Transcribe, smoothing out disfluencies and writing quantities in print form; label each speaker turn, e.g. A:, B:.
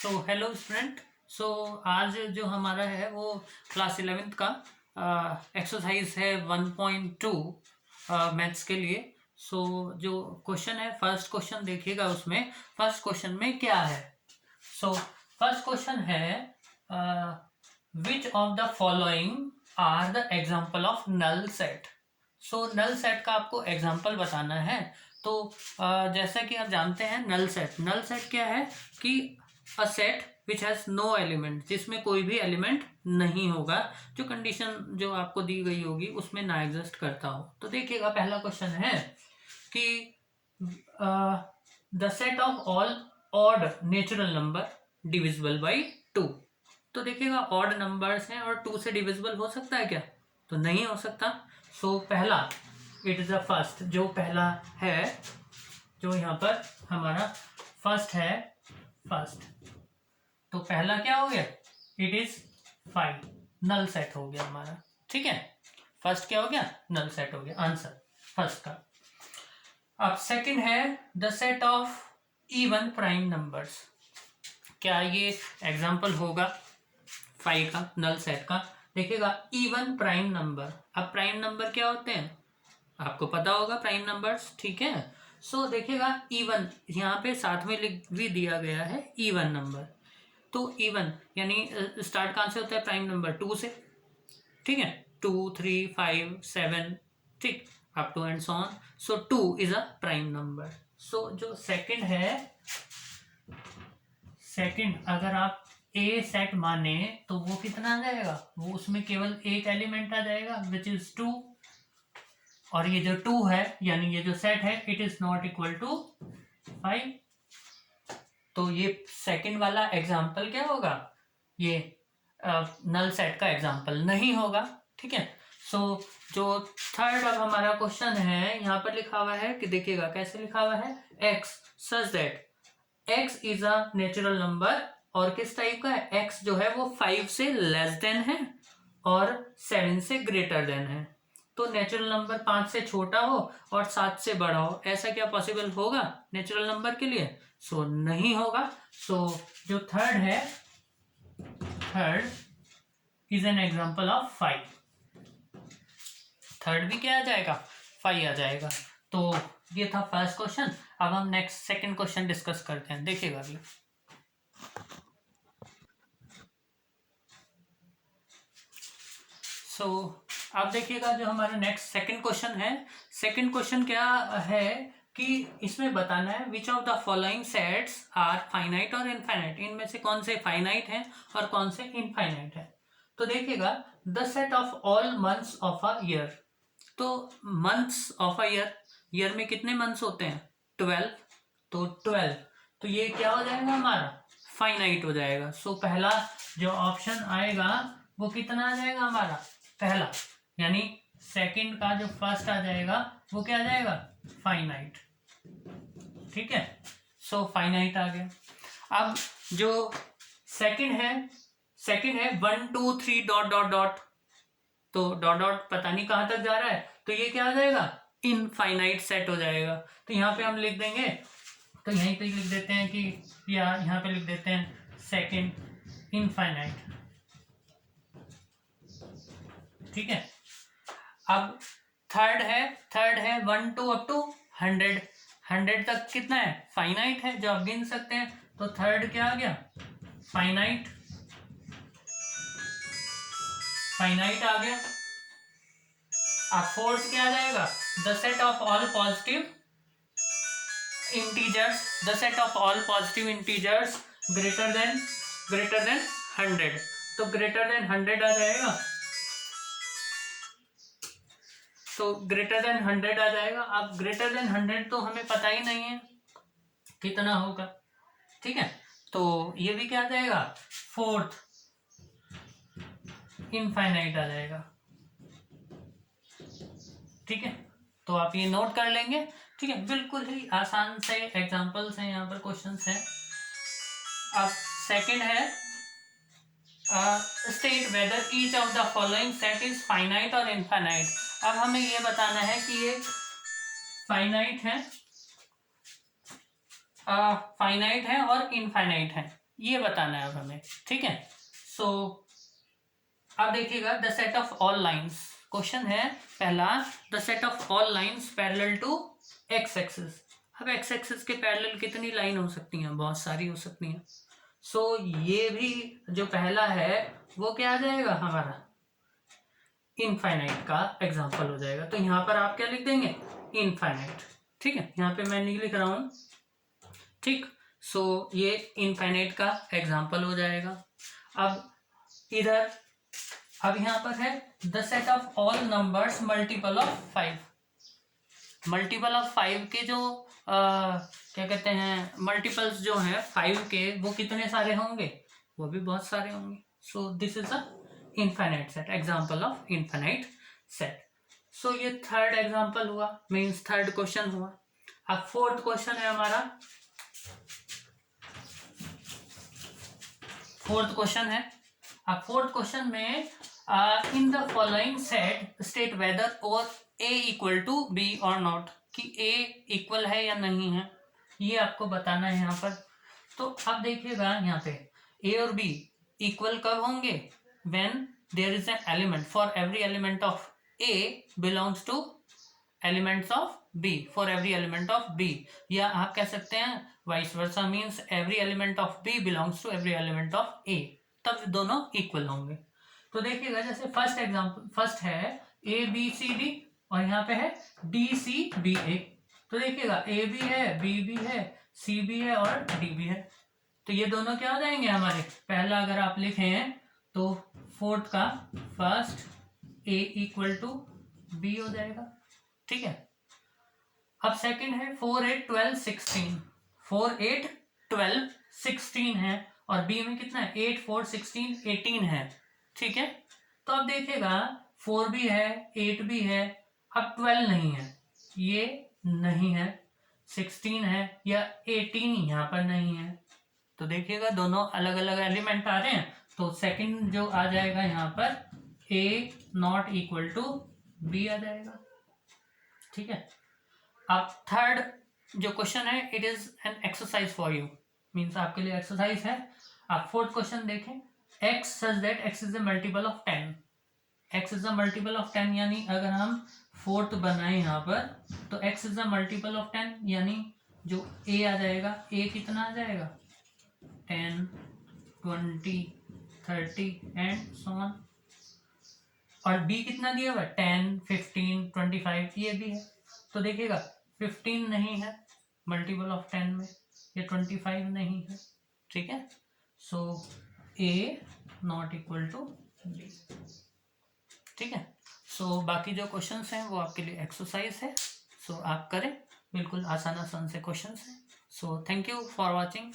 A: Hello student. आज जो हमारा है वो क्लास 11th का एक्सरसाइज है 1.2 मैथ्स के लिए। जो क्वेश्चन है, फर्स्ट क्वेश्चन देखिएगा। उसमें फर्स्ट क्वेश्चन में क्या है? फर्स्ट क्वेश्चन है which of the following are the example of null set. Null set का आपको एग्जाम्पल बताना है। जैसा कि आप जानते हैं, नल सेट क्या है कि a set which has no element, जिसमें कोई भी एलिमेंट नहीं होगा, जो कंडीशन जो आपको दी गई होगी उसमें ना एग्जिस्ट करता हो। तो देखिएगा, पहला क्वेश्चन है कि the set of all odd natural number divisible by 2। तो देखिएगा, ऑड नंबर्स हैं और 2 से डिविजिबल हो सकता है क्या? तो नहीं हो सकता। पहला, इट इज द फर्स्ट, जो पहला है, जो यहाँ पर हमारा फर्स्ट है, फर्स्ट, तो पहला क्या हो गया? इट इज 5, नल सेट हो गया हमारा। ठीक है, फर्स्ट क्या हो गया? नल सेट हो गया, आंसर फर्स्ट का। अब सेकंड है the set of even prime numbers. क्या ये एग्जांपल होगा 5 का, नल सेट का? देखिएगा, इवन प्राइम नंबर। अब प्राइम नंबर क्या होते हैं आपको पता होगा, प्राइम नंबर्स। ठीक है, देखिएगा, इवन यहाँ पे साथ में लिख भी दिया गया है, इवन नंबर। तो इवन यानी स्टार्ट कहाँ से होता है? प्राइम नंबर 2 से। ठीक है, 2, 3, 5, 7, ठीक, up to and so on. 2 is a prime number. जो सेकंड है, सेकंड अगर आप ए सेट माने तो वो कितना आ जाएगा? वो उसमें केवल एक एलिमेंट आ जाएगा, विच इज 2। और ये जो 2 है, यानी ये जो सेट है, it is not equal to 5। तो ये सेकंड वाला एग्जाम्पल क्या होगा? ये नल सेट का एग्जाम्पल नहीं होगा। ठीक है, जो थर्ड अब हमारा क्वेश्चन है, यहाँ पर लिखा हुआ है कि देखिएगा कैसे लिखा हुआ है, x such that x is a natural number. और किस टाइप का है? x जो है वो 5 से लेस देन है और 7 से ग्रेटर देन है। तो नेचुरल नंबर 5 से छोटा हो और 7 से बड़ा हो, ऐसा क्या पॉसिबल होगा नेचुरल नंबर के लिए? नहीं होगा। जो थर्ड है, third is an example of 5। Third भी क्या आ जाएगा? 5 आ जाएगा। तो ये था फर्स्ट क्वेश्चन। अब हम नेक्स्ट सेकंड क्वेश्चन डिस्कस करते हैं, देखिएगा अभी। अब देखिएगा, जो हमारा नेक्स्ट सेकंड क्वेश्चन है, सेकंड क्वेश्चन क्या है कि इसमें बताना है which of the following sets are finite और इनफाइनाइट। इनमें से कौन से फाइनाइट हैं और कौन से इनफाइनाइट हैं। तो देखिएगा, the set of all months of a year. तो months of a year, year में कितने मंथ्स होते हैं? 12। तो 12, तो ये क्या हो जाएगा हमारा? फाइनाइट हो जाएगा। पहला जो ऑप्शन आएगा वो कितना आ जाएगा हमारा? पहला, यानी सेकंड का जो फर्स्ट आ जाएगा वो क्या आ जाएगा? फाइनाइट। ठीक है, फाइनाइट आ गया। अब जो सेकंड है, 1, 2, 3 डॉट डॉट डॉट, तो डॉट डॉट पता नहीं कहां तक जा रहा है, तो ये क्या आ जाएगा? इनफाइनाइट सेट हो जाएगा। तो यहाँ पे हम लिख देंगे, तो यहीं पे लिख देते हैं कि, या यहाँ पे लिख देते हैं सेकंड इनफाइनाइट। ठीक है, अब थर्ड है 1 2 अप टू 100। 100 तक कितना है? फाइनाइट है, जो आप गिन सकते हैं। तो थर्ड क्या आ गया? फाइनाइट, फाइनाइट आ गया। अब फोर्थ क्या आ जाएगा? The set of all positive integers, the set of all positive integers greater than 100। तो ग्रेटर देन 100 आ जाएगा। तो ग्रेटर देन 100 आ जाएगा। अब ग्रेटर देन 100 तो हमें पता ही नहीं है कितना होगा। ठीक है, तो ये भी क्या आ जाएगा? फोर्थ इनफाइनाइट आ जाएगा। ठीक है, तो आप ये नोट कर लेंगे। ठीक है, बिल्कुल ही आसान से एग्जांपल्स हैं यहाँ पर, क्वेश्चंस हैं। अब सेकंड है state whether each of the following set is finite और इनफाइनाइट। अब हमें ये बताना है कि ये फाइनाइट है, फाइनाइट है और इनफाइनाइट है। ये बताना है अब हमें, ठीक है। सो अब देखिएगा the set of all lines, question है पहला, the set of all lines parallel to x axis. अब एक्स एक्सिस के पैरेलल कितनी लाइन हो सकती हैं, बहुत सारी हो सकती हैं। सो ये भी जो पहला है वो क्या आ जाएगा हमारा, इनफाइनाइट का एग्जाम्पल हो जाएगा। तो यहाँ पर आप क्या लिख देंगे, इनफाइनाइट, ठीक है, यहाँ पे मैं नहीं लिख रहा हूँ, ठीक। सो ये इनफाइनाइट का एग्जाम्पल हो जाएगा। अब इधर, अब यहाँ पर है the set of all numbers multiple of 5। Multiple of 5 के जो क्या कहते हैं, मल्टीपल्स जो हैं 5 के, वो कितने सारे होंगे, वो भी बहुत सारे होंगे। So this is a infinite set, example of infinite set. So ये थर्ड एग्जाम्पल हुआ, मीन्स थर्ड क्वेश्चन हुआ। अब फोर्थ क्वेश्चन है हमारा, फोर्थ क्वेश्चन है। अब फोर्थ क्वेश्चन में in the following set state whether और ए इक्वल टू बी और नॉट, कि ए इक्वल है या नहीं है, ये आपको बताना है यहाँ पर। तो अब देखिएगा यहाँ पे ए और बी इक्वल कब होंगे, when there is an element for every element of A belongs to elements of B, for every element of B, या आप कह सकते हैं vice versa, means every element of B belongs to every element of A, तब दोनों equal होंगे। तो देखिएगा जैसे फर्स्ट एग्जांपल, फर्स्ट है ए बी सी डी और यहाँ पे है डी सी बी ए। तो देखिएगा ए भी है, बी भी है, सी भी है और डी भी है। तो ये दोनों क्या हो जाएंगे हमारे, पहला अगर आप लिखें तो फोर्थ का first a equal to b हो जाएगा, ठीक है। अब सेकंड है 4 8 12 16, 4 8 12 16 है और बी में कितना है 8 4 16 18 है, ठीक है। तो अब देखिएगा 4 भी है 8 भी है, अब 12 नहीं है, ये नहीं है, 16 है या 18 यहाँ पर नहीं है। तो देखिएगा दोनों अलग अलग एलिमेंट आ रहे हैं, तो सेकंड जो आ जाएगा यहाँ पर ए नॉट इक्वल टू बी आ जाएगा, ठीक है। अब थर्ड जो क्वेश्चन है, it is an exercise for you, means आपके लिए एक्सरसाइज है। आप फोर्थ क्वेश्चन देखें, x such that x is a multiple of 10, x is a multiple of 10, यानी अगर हम फोर्थ बनाए यहाँ पर तो x is a multiple of 10, यानी जो a आ जाएगा, a कितना आ जाएगा 10 20 30 एंड सो ऑन, और b कितना दिया हुआ है 10 15 25, ये भी है। तो देखिएगा 15 नहीं है मल्टीपल ऑफ 10 में, ये 25 नहीं है, ठीक है। सो ए नॉट इक्वल टू बी, ठीक है। सो बाकी जो क्वेश्चंस हैं वो आपके लिए एक्सरसाइज है, सो आप करें, बिल्कुल आसान आसान से क्वेश्चंस हैं। So thank you for watching.